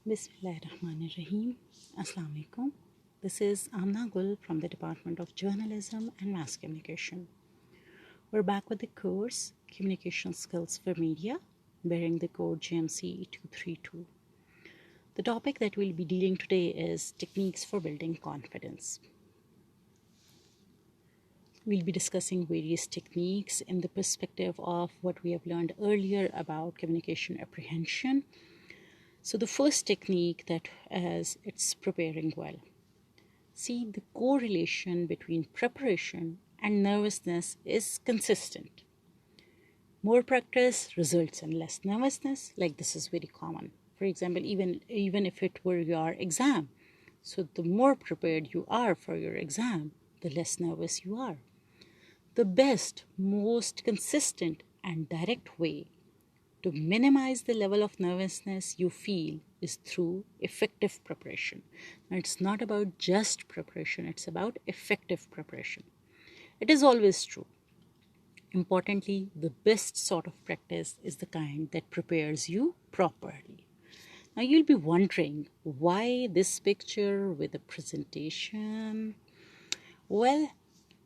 Bismillahirrahmanirrahim. Assalamu alaikum. This is Amna Gul from the Department of Journalism and Mass Communication. We're back with the course Communication Skills for Media, bearing the code GMC 232. The topic that we'll be dealing today is techniques for building confidence. We'll be discussing various techniques in the perspective of what we have learned earlier about communication apprehension. So the first technique that is it's preparing well. See, the correlation between preparation and nervousness is consistent. More practice results in less nervousness, like this is very common. For example, even if it were your exam, so the more prepared you are for your exam, the less nervous you are. The best, most consistent and direct way to minimize the level of nervousness you feel is through effective preparation. Now, it's not about just preparation, it's about effective preparation. It is always true. Importantly, the best sort of practice is the kind that prepares you properly. Now, you'll be wondering, why this picture with a presentation? Well,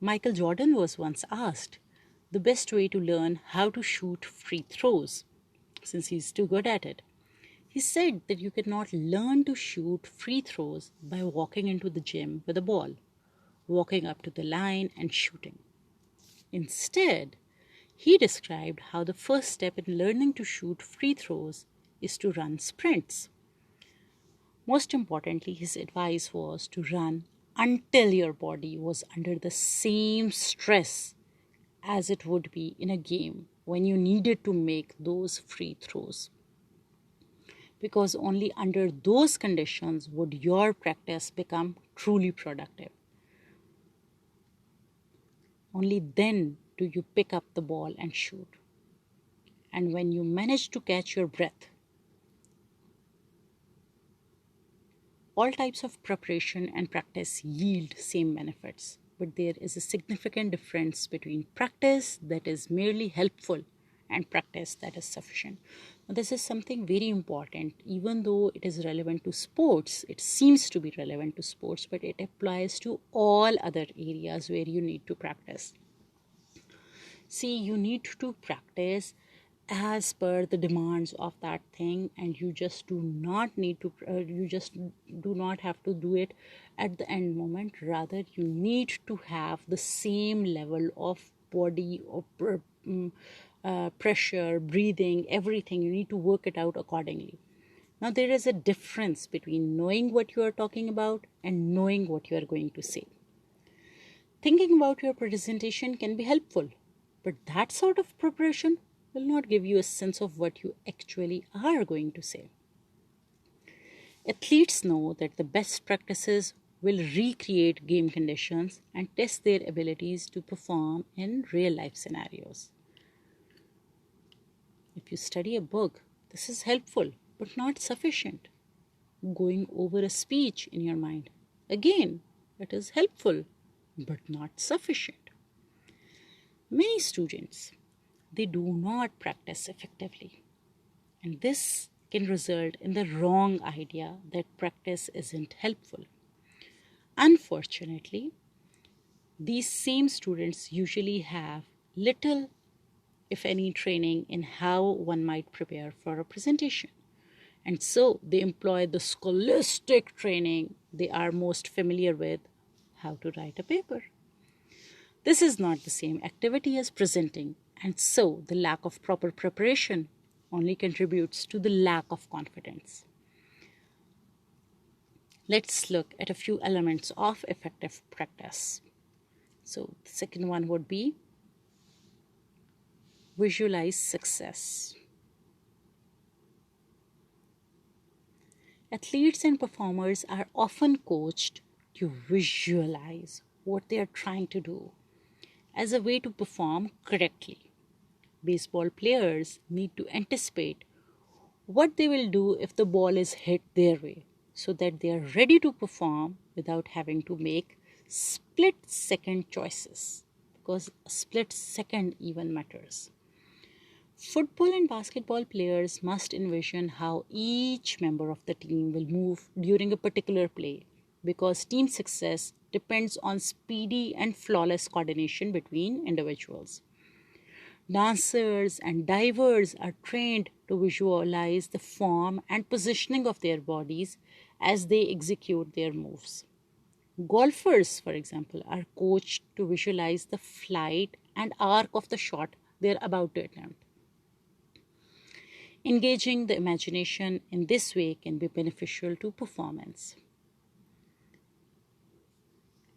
Michael Jordan was once asked the best way to learn how to shoot free throws, since he's too good at it. He said that you cannot learn to shoot free throws by walking into the gym with a ball, walking up to the line and shooting. Instead, he described how the first step in learning to shoot free throws is to run sprints. Most importantly, his advice was to run until your body was under the same stress as it would be in a game when you needed to make those free throws. Because only under those conditions would your practice become truly productive. Only then do you pick up the ball and shoot. And when you manage to catch your breath, all types of preparation and practice yield same benefits, but there is a significant difference between practice that is merely helpful and practice that is sufficient. Now, this is something very important. Even though it is relevant to sports, it seems to be relevant to sports, but it applies to all other areas where you need to practice. See, you need to practice as per the demands of that thing, and you just do not have to do it at the end moment. Rather, you need to have the same level of body or pressure, breathing, everything. You need to work it out accordingly. Now, there is a difference between knowing what you are talking about and knowing what you are going to say. Thinking about your presentation can be helpful, but that sort of preparation will not give you a sense of what you actually are going to say. Athletes know that the best practices will recreate game conditions and test their abilities to perform in real-life scenarios. If you study a book, this is helpful, but not sufficient. Going over a speech in your mind, again, it is helpful, but not sufficient. Many students, they do not practice effectively. And this can result in the wrong idea that practice isn't helpful. Unfortunately, these same students usually have little, if any, training in how one might prepare for a presentation. And so they employ the scholastic training they are most familiar with, how to write a paper. This is not the same activity as presenting, and so the lack of proper preparation only contributes to the lack of confidence. Let's look at a few elements of effective practice. So the second one would be visualize success. Athletes and performers are often coached to visualize what they are trying to do as a way to perform correctly. Baseball players need to anticipate what they will do if the ball is hit their way, so that they are ready to perform without having to make split-second choices, because a split second even matters. Football and basketball players must envision how each member of the team will move during a particular play because team success depends on speedy and flawless coordination between individuals. Dancers and divers are trained to visualize the form and positioning of their bodies as they execute their moves. Golfers, for example, are coached to visualize the flight and arc of the shot they're about to attempt. Engaging the imagination in this way can be beneficial to performance.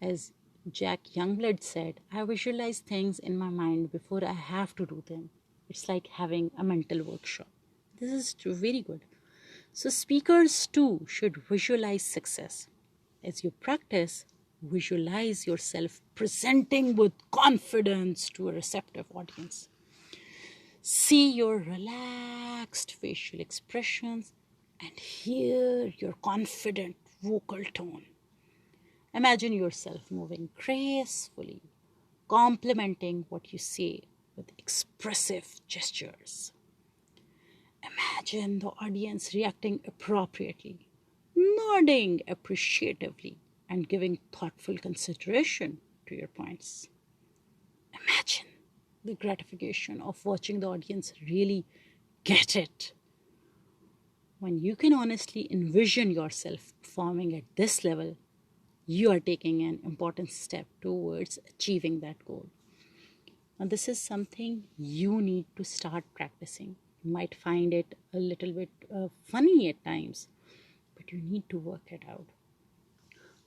As Jack Youngblood said, I visualize things in my mind before I have to do them. It's like having a mental workshop. This is very good. So, speakers too should visualize success. As you practice, visualize yourself presenting with confidence to a receptive audience. See your relaxed facial expressions and hear your confident vocal tone. Imagine yourself moving gracefully, complementing what you say with expressive gestures. Imagine the audience reacting appropriately, nodding appreciatively, and giving thoughtful consideration to your points. Imagine the gratification of watching the audience really get it. When you can honestly envision yourself performing at this level, you are taking an important step towards achieving that goal. Now, this is something you need to start practicing. You might find it a little bit funny at times, but you need to work it out.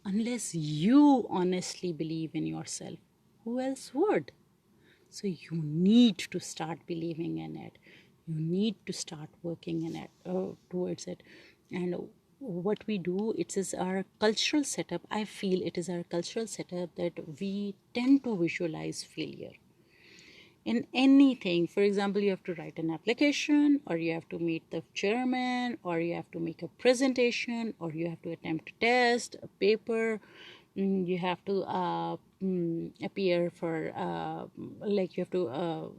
Unless you honestly believe in yourself, who else would? So you need to start believing in it. You need to start working in it towards it. And what we do, it is our cultural setup. I feel it is our cultural setup that we tend to visualize failure in anything. For example, you have to write an application, or you have to meet the chairman, or you have to make a presentation, or you have to attempt a test, a paper. You have to appear for like you have to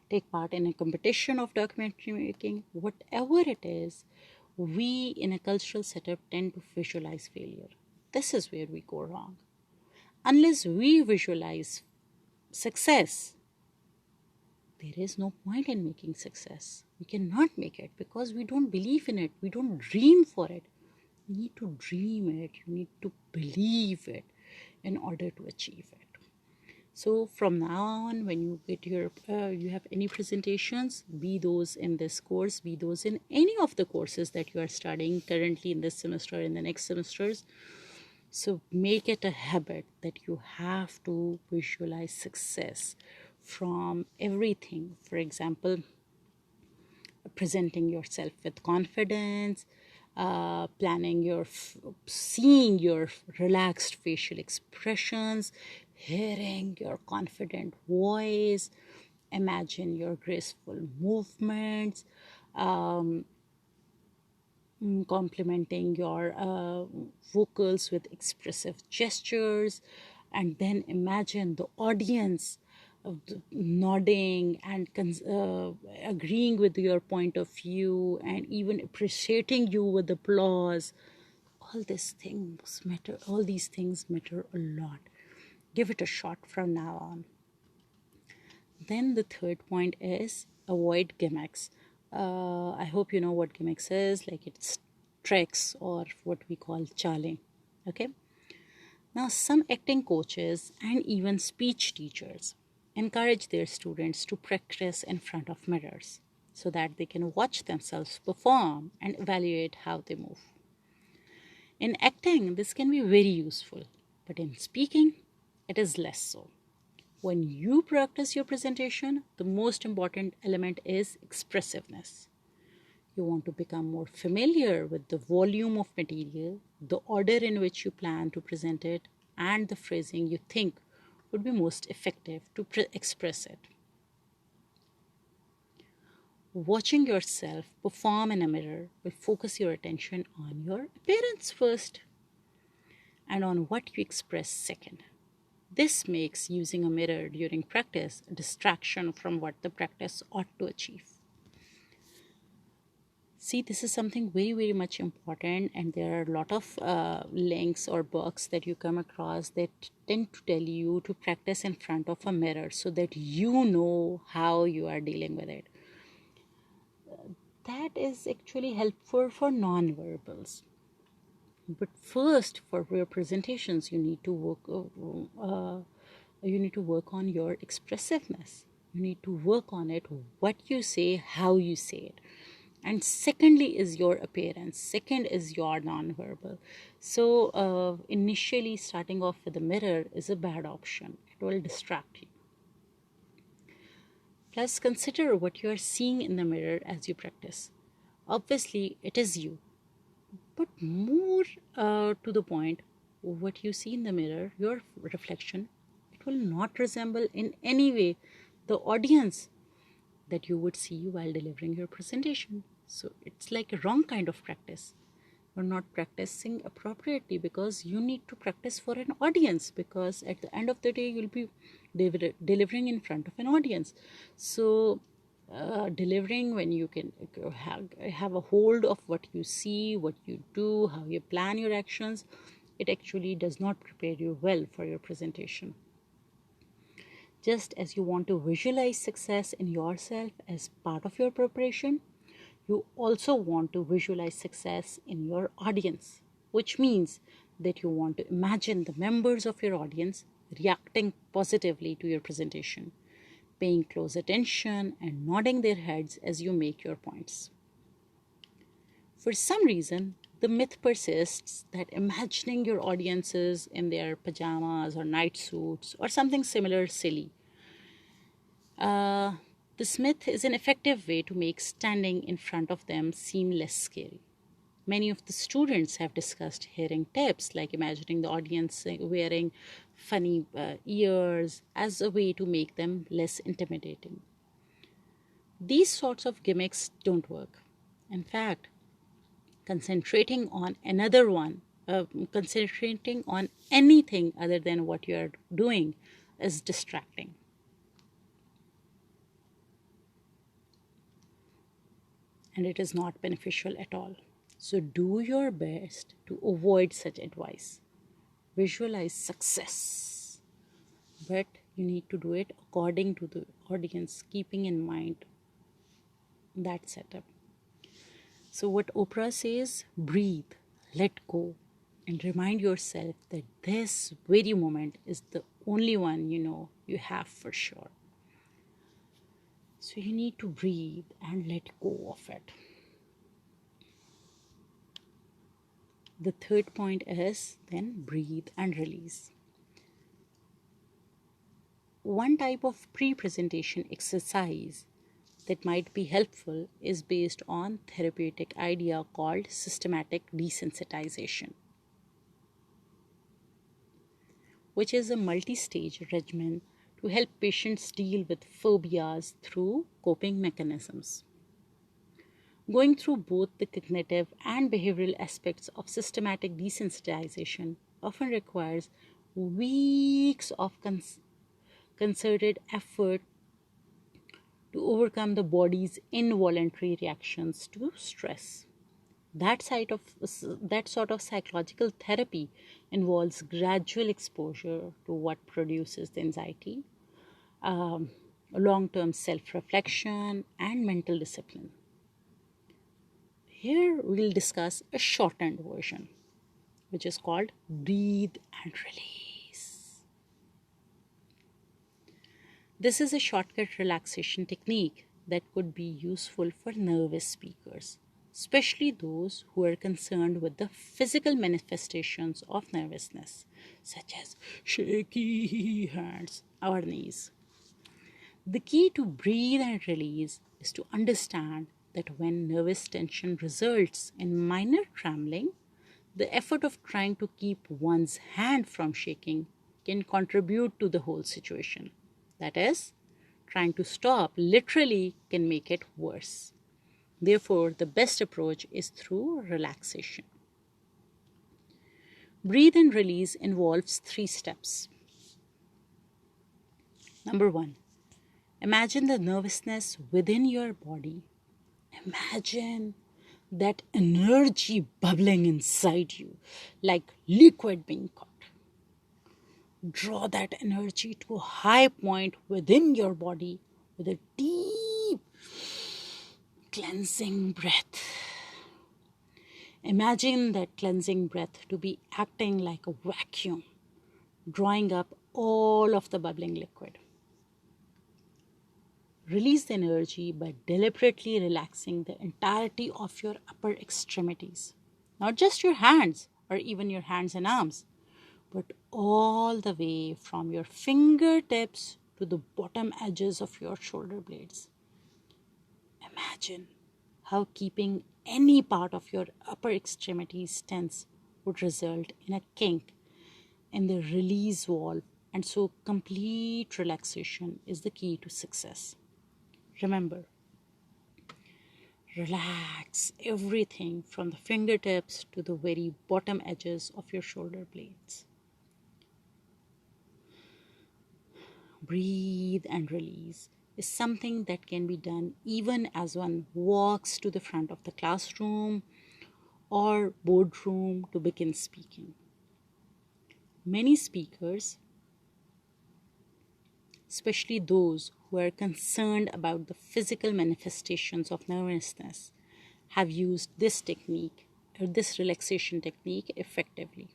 take part in a competition of documentary making. Whatever it is, we in a cultural setup tend to visualize failure. This is where we go wrong. Unless we visualize success, there is no point in making success. We cannot make it because we don't believe in it. We don't dream for it. You need to dream it. You need to believe it in order to achieve it. So from now on, when you get your, you have any presentations, be those in this course, be those in any of the courses that you are studying currently in this semester or in the next semesters. So make it a habit that you have to visualize success from everything. For example, presenting yourself with confidence, planning your seeing your relaxed facial expressions, hearing your confident voice, imagine your graceful movements, complementing your vocals with expressive gestures, and then imagine the audience nodding and agreeing with your point of view and even appreciating you with applause. All these things matter. All these things matter a lot. Give it a shot from now on. Then the third point is avoid gimmicks. I hope you know what gimmicks is. Like, it's tricks or what we call charling. Okay. Now, some acting coaches and even speech teachers encourage their students to practice in front of mirrors so that they can watch themselves perform and evaluate how they move. In acting, this can be very useful, but in speaking, it is less so. When you practice your presentation, the most important element is expressiveness. You want to become more familiar with the volume of material, the order in which you plan to present it, and the phrasing you think would be most effective to express it. Watching yourself perform in a mirror will focus your attention on your appearance first and on what you express second. This makes using a mirror during practice a distraction from what the practice ought to achieve. See, this is something very, very much important, and there are a lot of links or books that you come across that tend to tell you to practice in front of a mirror so that you know how you are dealing with it. That is actually helpful for non-verbals. But first, for your presentations, you need to work on your expressiveness. You need to work on it, what you say, how you say it. And secondly is your appearance. Second is your nonverbal. So initially starting off with a mirror is a bad option. It will distract you. Plus, consider what you are seeing in the mirror as you practice. Obviously, it is you. But more to the point, what you see in the mirror, your reflection, it will not resemble in any way the audience that you would see while delivering your presentation. So it's like a wrong kind of practice. You're not practicing appropriately because you need to practice for an audience, because at the end of the day you'll be delivering in front of an audience. So delivering when you can have a hold of what you see, what you do, how you plan your actions, it actually does not prepare you well for your presentation. Just as you want to visualize success in yourself as part of your preparation, you also want to visualize success in your audience, which means that you want to imagine the members of your audience reacting positively to your presentation, paying close attention and nodding their heads as you make your points. For some reason, the myth persists that imagining your audiences in their pajamas or night suits or something similar silly. This myth is an effective way to make standing in front of them seem less scary. Many of the students have discussed hearing tips like imagining the audience wearing funny ears as a way to make them less intimidating. These sorts of gimmicks don't work. In fact, concentrating on anything other than what you are doing is distracting. And it is not beneficial at all. So do your best to avoid such advice. Visualize success, but you need to do it according to the audience, keeping in mind that setup. So what Oprah says, breathe, let go, and remind yourself that this very moment is the only one you have for sure. So you need to breathe and let go of it. The third point is then breathe and release. One type of pre-presentation exercise that might be helpful is based on therapeutic idea called systematic desensitization, which is a multi-stage regimen to help patients deal with phobias through coping mechanisms. Going through both the cognitive and behavioral aspects of systematic desensitization often requires weeks of concerted effort to overcome the body's involuntary reactions to stress. That sort of psychological therapy involves gradual exposure to what produces the anxiety, long-term self-reflection, and mental discipline. Here we'll discuss a shortened version, which is called breathe and release. This is a shortcut relaxation technique that could be useful for nervous speakers, especially those who are concerned with the physical manifestations of nervousness, such as shaky hands or knees. The key to breathe and release is to understand that when nervous tension results in minor trembling, the effort of trying to keep one's hand from shaking can contribute to the whole situation. That is, trying to stop literally can make it worse. Therefore, the best approach is through relaxation. Breathe and release involves 3 steps. Number one, imagine the nervousness within your body. Imagine that energy bubbling inside you like liquid being caught. Draw that energy to a high point within your body with a deep cleansing breath. Imagine that cleansing breath to be acting like a vacuum, drawing up all of the bubbling liquid. Release the energy by deliberately relaxing the entirety of your upper extremities, not just your hands or even your hands and arms, but all the way from your fingertips to the bottom edges of your shoulder blades. Imagine how keeping any part of your upper extremities tense would result in a kink in the release valve, and so complete relaxation is the key to success. Remember, relax everything from the fingertips to the very bottom edges of your shoulder blades. Breathe and release is something that can be done even as one walks to the front of the classroom or boardroom to begin speaking. Many speakers, especially those who are concerned about the physical manifestations of nervousness, have used this technique or this relaxation technique effectively.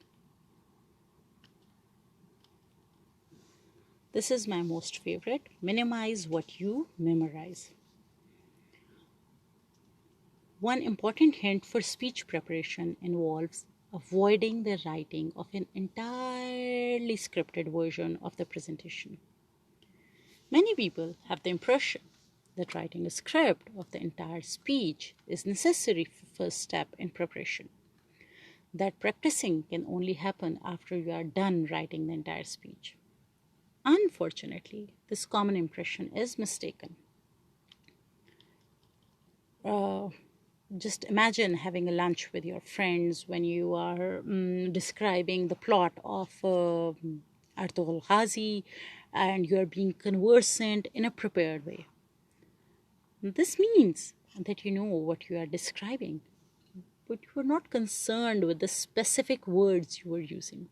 This is my most favorite. Minimize what you memorize. One important hint for speech preparation involves avoiding the writing of an entirely scripted version of the presentation. Many people have the impression that writing a script of the entire speech is necessary first step in preparation. That practicing can only happen after you are done writing the entire speech. Unfortunately, this common impression is mistaken. Just imagine having a lunch with your friends when you are describing the plot of Artughul Ghazi and you are being conversant in a prepared way. This means that you know what you are describing, but you are not concerned with the specific words you are using.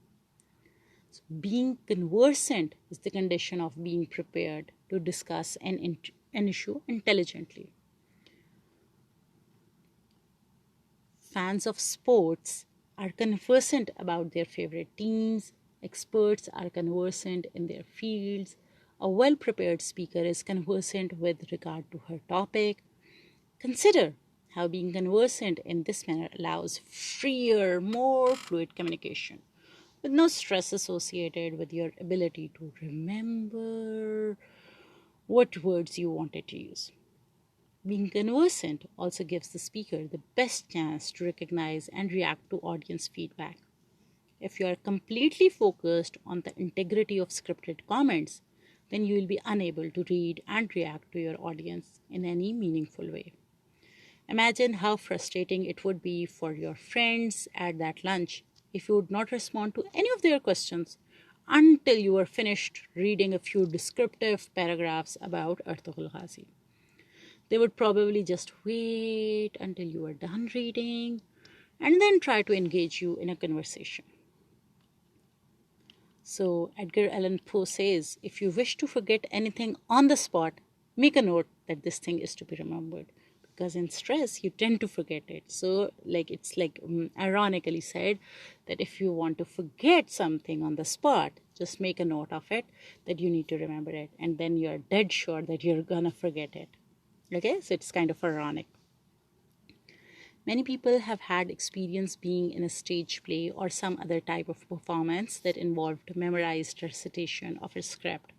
So being conversant is the condition of being prepared to discuss an issue intelligently. Fans of sports are conversant about their favorite teams. Experts are conversant in their fields. A well-prepared speaker is conversant with regard to her topic. Consider how being conversant in this manner allows freer, more fluid communication, with no stress associated with your ability to remember what words you wanted to use. Being conversant also gives the speaker the best chance to recognize and react to audience feedback. If you are completely focused on the integrity of scripted comments, then you will be unable to read and react to your audience in any meaningful way. Imagine how frustrating it would be for your friends at that lunch if you would not respond to any of their questions until you were finished reading a few descriptive paragraphs about Artughul Ghazi. They would probably just wait until you were done reading and then try to engage you in a conversation. So Edgar Allan Poe says, if you wish to forget anything on the spot, make a note that this thing is to be remembered. Because in stress, you tend to forget it. So it's ironically said that if you want to forget something on the spot, just make a note of it that you need to remember it. And then you're dead sure that you're gonna forget it. Okay, so it's kind of ironic. Many people have had experience being in a stage play or some other type of performance that involved memorized recitation of a script.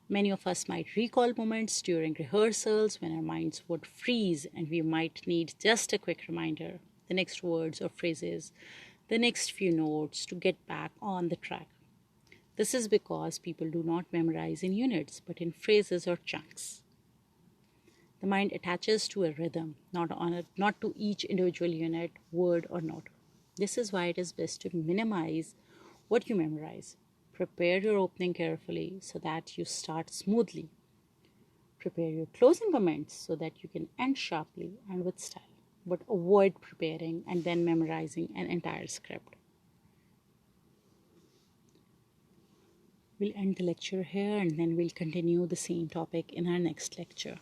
Many of us might recall moments during rehearsals when our minds would freeze and we might need just a quick reminder, the next words or phrases, the next few notes to get back on the track. This is because people do not memorize in units but in phrases or chunks. The mind attaches to a rhythm, not to each individual unit, word, or note. This is why it is best to minimize what you memorize. Prepare your opening carefully so that you start smoothly. Prepare your closing comments so that you can end sharply and with style, but avoid preparing and then memorizing an entire script. We'll end the lecture here and then we'll continue the same topic in our next lecture.